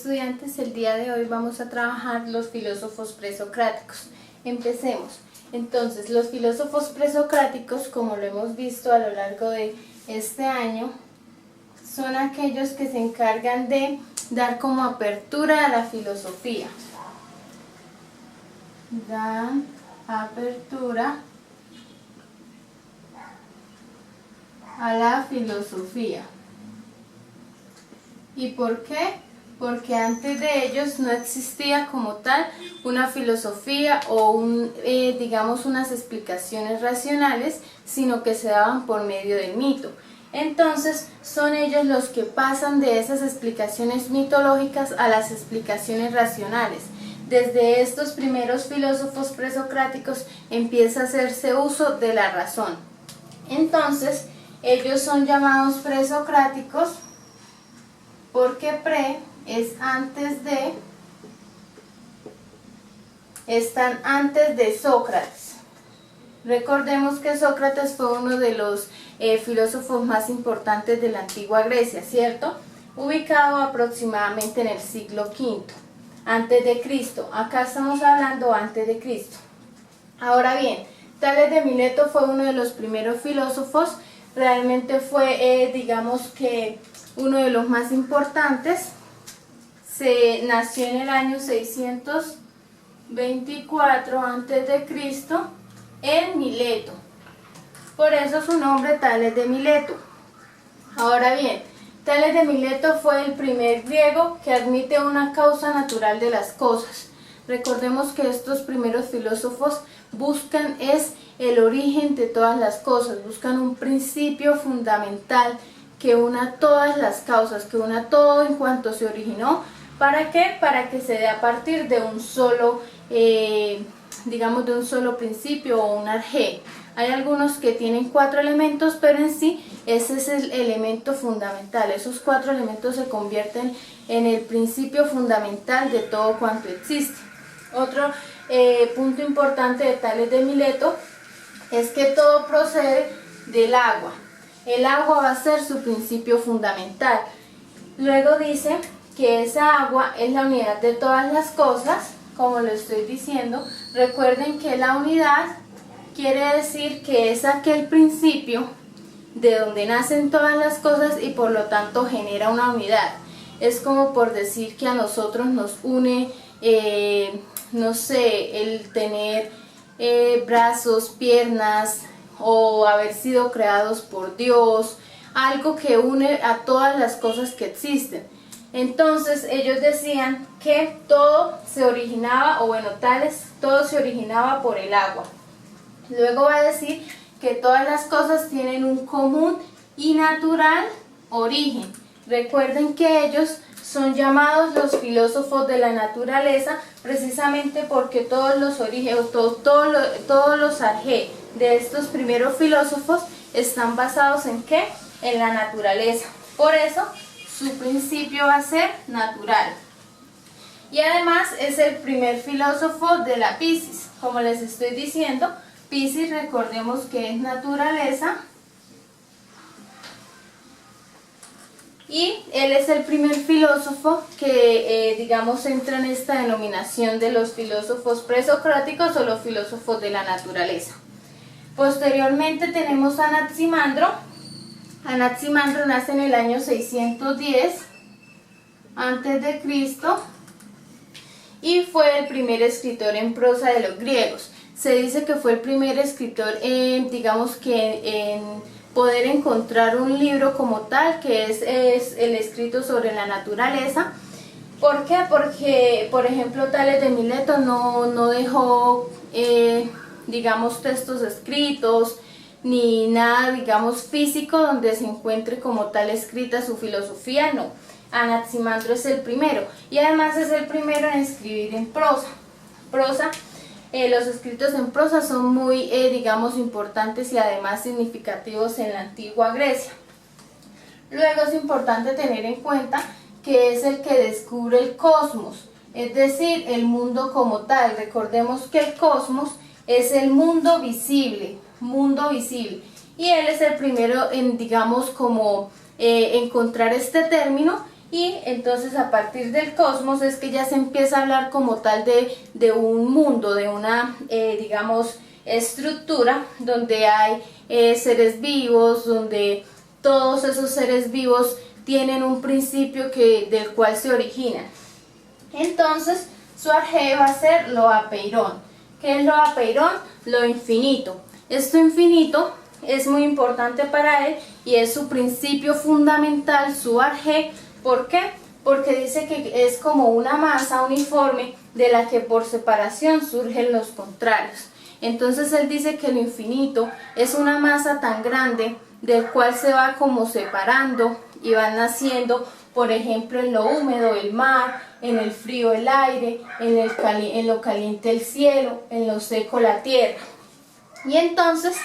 estudiantes, el día de hoy vamos a trabajar los filósofos presocráticos. Empecemos. Entonces, los filósofos presocráticos, como lo hemos visto a lo largo de este año, son aquellos que se encargan de dar como apertura a la filosofía. Dan apertura a la filosofía. ¿Y por qué? Porque antes de ellos no existía como tal una filosofía o digamos unas explicaciones racionales, sino que se daban por medio del mito. Entonces son ellos los que pasan de esas explicaciones mitológicas a las explicaciones racionales. Desde estos primeros filósofos presocráticos empieza a hacerse uso de la razón. Entonces ellos son llamados presocráticos porque pre es antes de, están antes de Sócrates. Recordemos que Sócrates fue uno de los filósofos más importantes de la antigua Grecia, ¿cierto? Ubicado aproximadamente en el siglo V antes de Cristo. Acá estamos hablando antes de Cristo. Ahora bien, Tales de Mileto fue uno de los primeros filósofos. Realmente fue, digamos que, uno de los más importantes. Se nació en el año 624 a.C. en Mileto. Por eso su nombre, Tales de Mileto. Ahora bien, Tales de Mileto fue el primer griego que admite una causa natural de las cosas. Recordemos que estos primeros filósofos buscan el origen de todas las cosas, buscan un principio fundamental que una todas las causas, que una todo en cuanto se originó. ¿Para qué? Para que se dé a partir de un solo, digamos, de un solo principio o un arjé. Hay algunos que tienen 4 elementos, pero en sí ese es el elemento fundamental. Esos 4 elementos se convierten en el principio fundamental de todo cuanto existe. Otro punto importante de Tales de Mileto es que todo procede del agua. El agua va a ser su principio fundamental. Luego dice que esa agua es la unidad de todas las cosas, como lo estoy diciendo. Recuerden que la unidad quiere decir que es aquel principio de donde nacen todas las cosas y por lo tanto genera una unidad. Es como por decir que a nosotros nos une, no sé, el tener brazos, piernas, o haber sido creados por Dios, algo que une a todas las cosas que existen. Entonces ellos decían que todo se originaba, o bueno, todo se originaba por el agua. Luego va a decir que todas las cosas tienen un común y natural origen. Recuerden que ellos son llamados los filósofos de la naturaleza precisamente porque todos los orígenes, todos los arjé de estos primeros filósofos están basados en ¿qué? En la naturaleza. Por eso su principio va a ser natural. Y además es el primer filósofo de la Piscis. Como les estoy diciendo, Piscis, recordemos que es naturaleza. Y él es el primer filósofo que, digamos, entra en esta denominación de los filósofos presocráticos o los filósofos de la naturaleza. Posteriormente tenemos a Anaximandro. Anaximandro nace en el año 610 a.C. y fue el primer escritor en prosa de los griegos. Se dice que fue el primer escritor, digamos que en poder encontrar un libro como tal, que es el escrito sobre la naturaleza. ¿Por qué? Porque, por ejemplo, Tales de Mileto no dejó, digamos, textos escritos, ni nada, digamos, físico donde se encuentre como tal escrita su filosofía, no. Anaximandro es el primero, y además es el primero en escribir en prosa. Los escritos en prosa son muy, digamos, importantes y además significativos en la antigua Grecia. Luego es importante tener en cuenta que es el que descubre el cosmos, es decir, el mundo como tal. Recordemos que el cosmos es el mundo visible, y él es el primero en, digamos, como encontrar este término Y entonces a partir del cosmos es que ya se empieza a hablar como tal de un mundo, de una, digamos, estructura donde hay seres vivos, donde todos esos seres vivos tienen un principio del cual se originan. Entonces su arjé va a ser lo apeirón. ¿Qué es lo apeirón? Lo infinito. Esto infinito es muy importante para él y es su principio fundamental, su arjé. ¿Por qué? Porque dice que es como una masa uniforme de la que por separación surgen los contrarios. Entonces él dice que lo infinito es una masa tan grande del cual se va como separando y van naciendo, por ejemplo, en lo húmedo el mar, en el frío el aire, en lo caliente el cielo, en lo seco la tierra. Y entonces,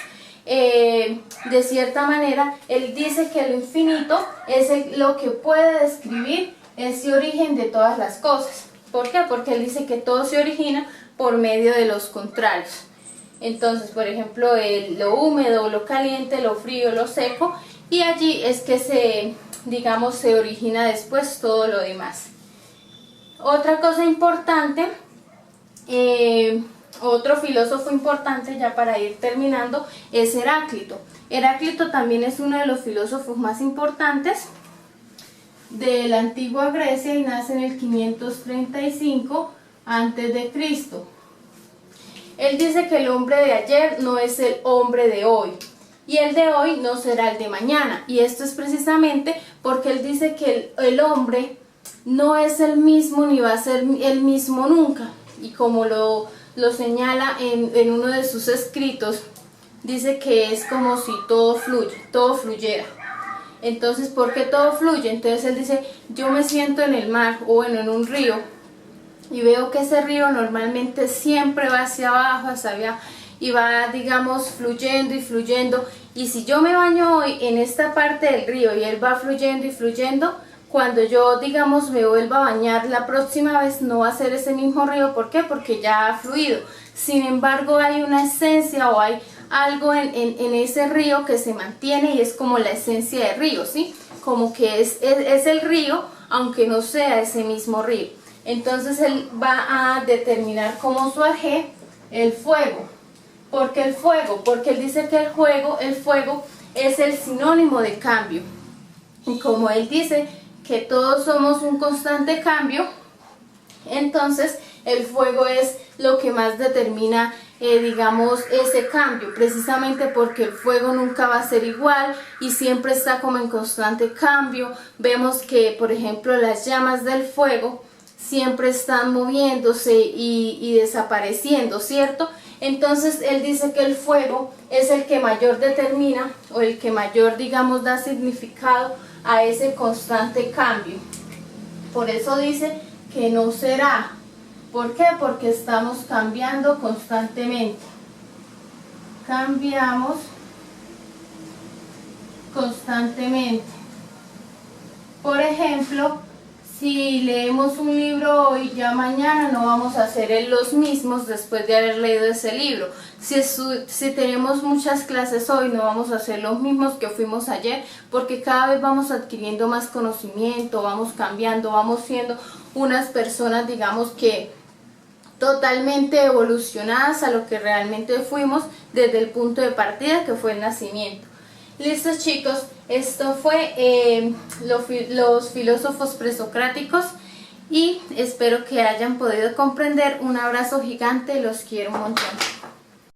de cierta manera, él dice que lo infinito es lo que puede describir ese origen de todas las cosas. ¿Por qué? Porque él dice que todo se origina por medio de los contrarios. Entonces, por ejemplo, lo húmedo, lo caliente, lo frío, lo seco, y allí es que se origina después todo lo demás. Otra cosa importante, otro filósofo importante, ya para ir terminando, es Heráclito. Heráclito también es uno de los filósofos más importantes de la antigua Grecia y nace en el 535 a.C. Él dice que el hombre de ayer no es el hombre de hoy y el de hoy no será el de mañana, y esto es precisamente porque él dice que el hombre no es el mismo ni va a ser el mismo nunca, y como lo señala en uno de sus escritos, dice que es como si todo fluyera. Entonces, ¿por qué todo fluye? Entonces él dice, yo me siento en el mar o bueno, en un río, y veo que ese río normalmente siempre va hacia abajo, hacia allá, y va, digamos, fluyendo y fluyendo, y si yo me baño hoy en esta parte del río y él va fluyendo y fluyendo, cuando yo, digamos, me vuelva a bañar la próxima vez no va a ser ese mismo río. ¿Por qué? Porque ya ha fluido. Sin embargo, hay una esencia o hay algo en ese río que se mantiene y es como la esencia del río, ¿sí? Como que es el río, aunque no sea ese mismo río. Entonces él va a determinar como su arjé el fuego. ¿Por qué el fuego? Porque él dice que el fuego es el sinónimo de cambio. Y como él dice que todos somos un constante cambio, entonces el fuego es lo que más determina, digamos, ese cambio, precisamente porque el fuego nunca va a ser igual y siempre está como en constante cambio. Vemos que, por ejemplo, las llamas del fuego siempre están moviéndose y desapareciendo, ¿cierto? Entonces él dice que el fuego es el que mayor determina o el que mayor, digamos, da significado a ese constante cambio. Por eso dice que no será. ¿Por qué? Porque estamos cambiando constantemente. Cambiamos constantemente. Por ejemplo, si leemos un libro hoy, ya mañana no vamos a ser los mismos después de haber leído ese libro. Si tenemos muchas clases hoy, no vamos a ser los mismos que fuimos ayer, porque cada vez vamos adquiriendo más conocimiento, vamos cambiando, vamos siendo unas personas, digamos, que totalmente evolucionadas a lo que realmente fuimos desde el punto de partida, que fue el nacimiento. Listo, chicos, esto fue los filósofos presocráticos y espero que hayan podido comprender. Un abrazo gigante, los quiero un montón.